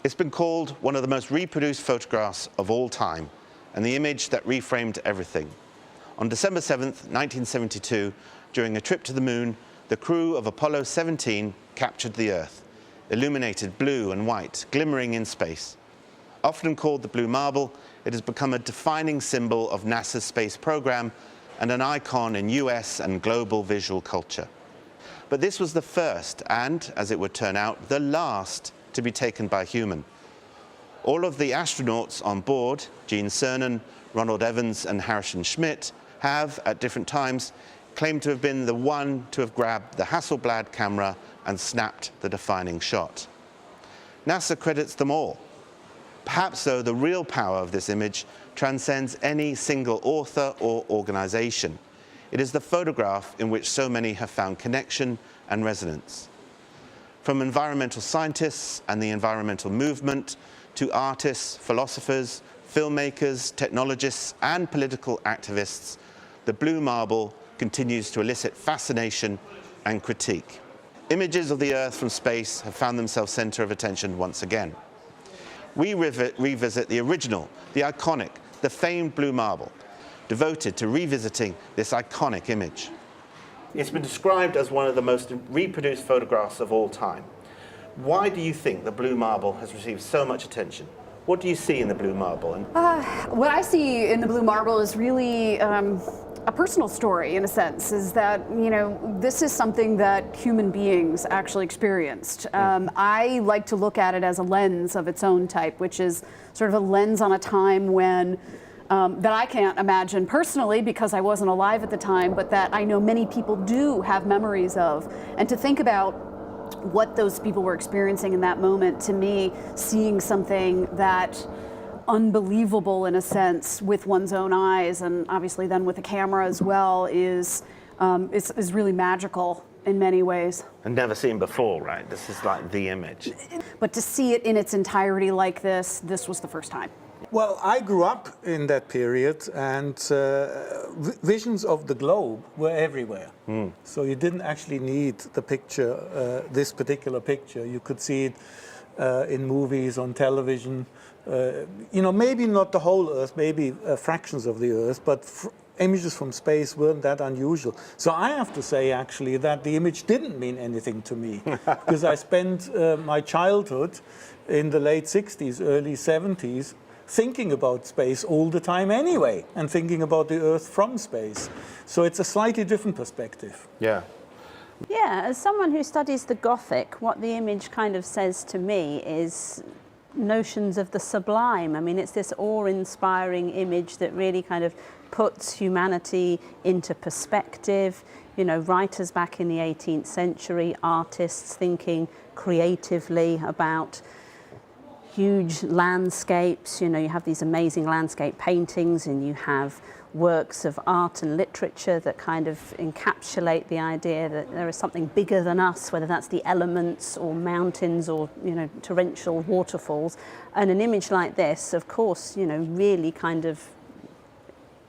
It's been called one of the most reproduced photographs of all time, and the image that reframed everything. On December 7th, 1972, during a trip to the moon, the crew of Apollo 17 captured the Earth, illuminated blue and white, glimmering in space. Often called the Blue Marble, it has become a defining symbol of NASA's space program and an icon in US and global visual culture. But this was the first and, as it would turn out, the last to be taken by a human. All of the astronauts on board, Gene Cernan, Ronald Evans and Harrison Schmitt, have, at different times, claimed to have been the one to have grabbed the Hasselblad camera and snapped the defining shot. NASA credits them all. Perhaps, though, the real power of this image transcends any single author or organization. It is the photograph in which so many have found connection and resonance. From environmental scientists and the environmental movement to artists, philosophers, filmmakers, technologists, and political activists, the Blue Marble continues to elicit fascination and critique. Images of the Earth from space have found themselves center of attention once again. We revisit the original, the iconic, the famed Blue Marble, devoted to revisiting this iconic image. It's been described as one of the most reproduced photographs of all time. Why do you think the Blue Marble has received so much attention? What do you see in the Blue Marble? What I see in the Blue Marble is really a personal story, in a sense, is that, you know, this is something that human beings actually experienced. I like to look at it as a lens of its own type, which is sort of a lens on a time when that I can't imagine personally because I wasn't alive at the time, but that I know many people do have memories of. And to think about what those people were experiencing in that moment, to me, seeing something that unbelievable in a sense with one's own eyes, and obviously then with a camera as well, is really magical in many ways. And never seen before, right? This is like the image. But to see it in its entirety like this was the first time. Well, I grew up in that period, and visions of the globe were everywhere. So you didn't actually need the picture, this particular picture. You could see it in movies, on television. You know, maybe not the whole Earth, maybe fractions of the Earth, but images from space weren't that unusual. So I have to say, actually, that the image didn't mean anything to me, because I spent my childhood in the late 60s, early 70s, thinking about space all the time anyway, and thinking about the Earth from space. So it's a slightly different perspective. Yeah. Yeah, as someone who studies the Gothic, what the image kind of says to me is notions of the sublime. I mean, it's this awe-inspiring image that really kind of puts humanity into perspective. You know, writers back in the 18th century, artists thinking creatively about huge landscapes. You know, you have these amazing landscape paintings, and you have works of art and literature that kind of encapsulate the idea that there is something bigger than us, whether that's the elements or mountains or, you know, torrential waterfalls. And an image like this, of course, you know, really kind of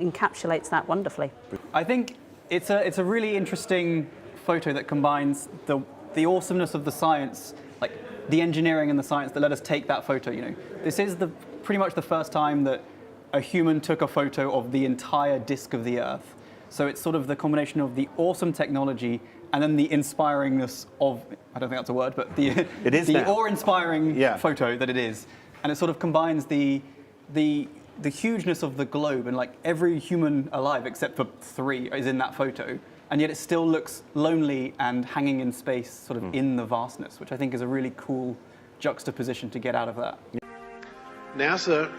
encapsulates that wonderfully. I think it's a really interesting photo that combines the awesomeness of the science, like the engineering and the science that let us take that photo. You know, this is pretty much the first time that a human took a photo of the entire disk of the Earth. So it's sort of the combination of the awesome technology and then the inspiringness of, I don't think that's a word, but the awe-inspiring photo that it is. And it sort of combines the hugeness of the globe, and like every human alive except for 3 is in that photo. And yet it still looks lonely and hanging in space, sort of in the vastness, which I think is a really cool juxtaposition to get out of that. NASA,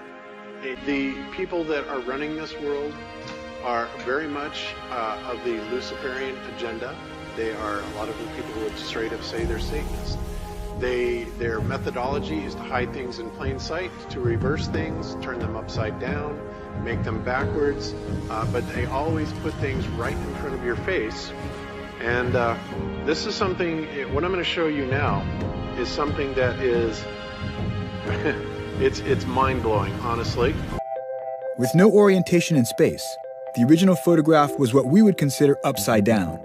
the people that are running this world are very much of the Luciferian agenda. They are a lot of the people who would straight up say they're Satanists. Their methodology is to hide things in plain sight, to reverse things, turn them upside down, make them backwards, but they always put things right in front of your face. And this is something, what I'm going to show you now is something that is, it's mind-blowing, honestly. With no orientation in space, the original photograph was what we would consider upside down.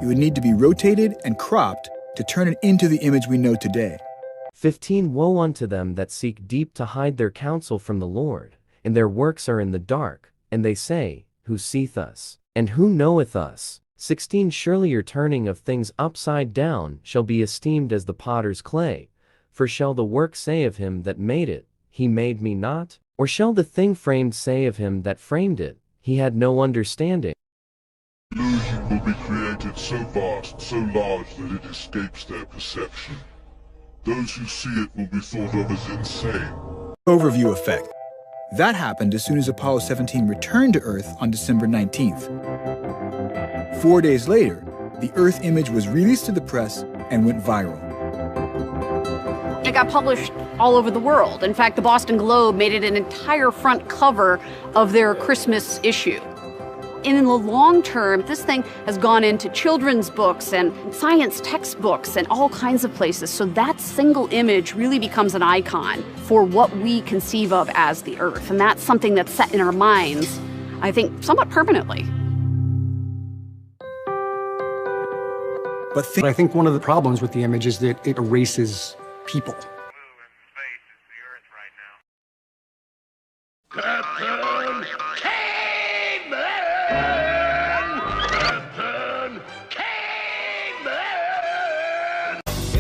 It would need to be rotated and cropped to turn it into the image we know today. 15 Woe unto them that seek deep to hide their counsel from the Lord, and their works are in the dark, and they say, Who seeth us? And who knoweth us? 16 Surely your turning of things upside down shall be esteemed as the potter's clay, for shall the work say of him that made it, He made me not? Or shall the thing framed say of him that framed it, He had no understanding? Illusion will be created so vast, so large that it escapes their perception. Those who see it will be thought of as insane. Overview effect. That happened as soon as Apollo 17 returned to Earth on December 19th. 4 days later, the Earth image was released to the press and went viral. It got published all over the world. In fact, the Boston Globe made it an entire front cover of their Christmas issue. And in the long term, this thing has gone into children's books and science textbooks and all kinds of places. So that single image really becomes an icon for what we conceive of as the Earth. And that's something that's set in our minds, I think, somewhat permanently. But I think one of the problems with the image is that it erases people.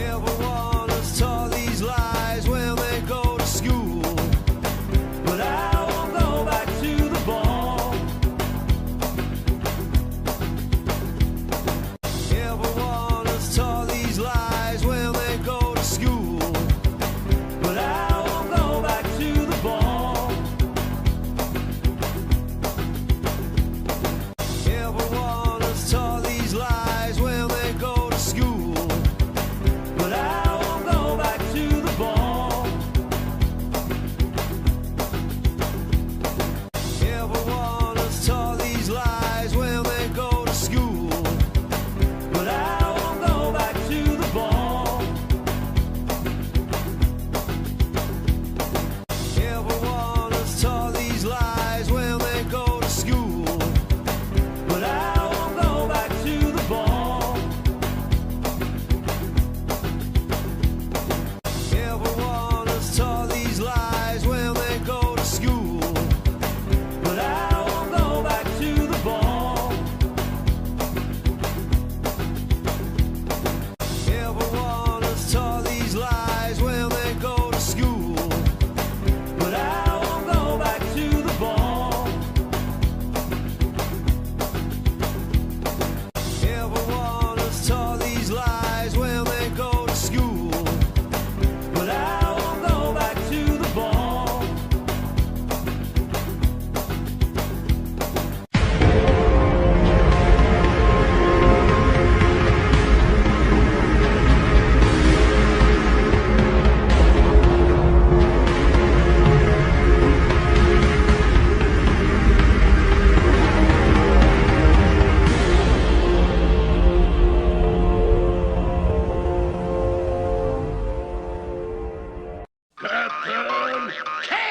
Everyone is taught these lies when they go to school, but I won't go back to the ball. Everyone is taught these lies when they go to school, but I won't go back to the ball. Everyone is taught these lies when they go to school, but I won't go back to the ball. Everyone is taught these lies when they go to school, but I won't go back to the ball. Everyone is taught these lies when they go to school, but I won't go back to the ball. Everyone is taught these lies when they go to school, but I won't go back to the ball. Everyone is taught these lies when they go to school, but I won't go back to the ball. Everyone is taught these lies when they go to school, but I won't go back to the ball. Captain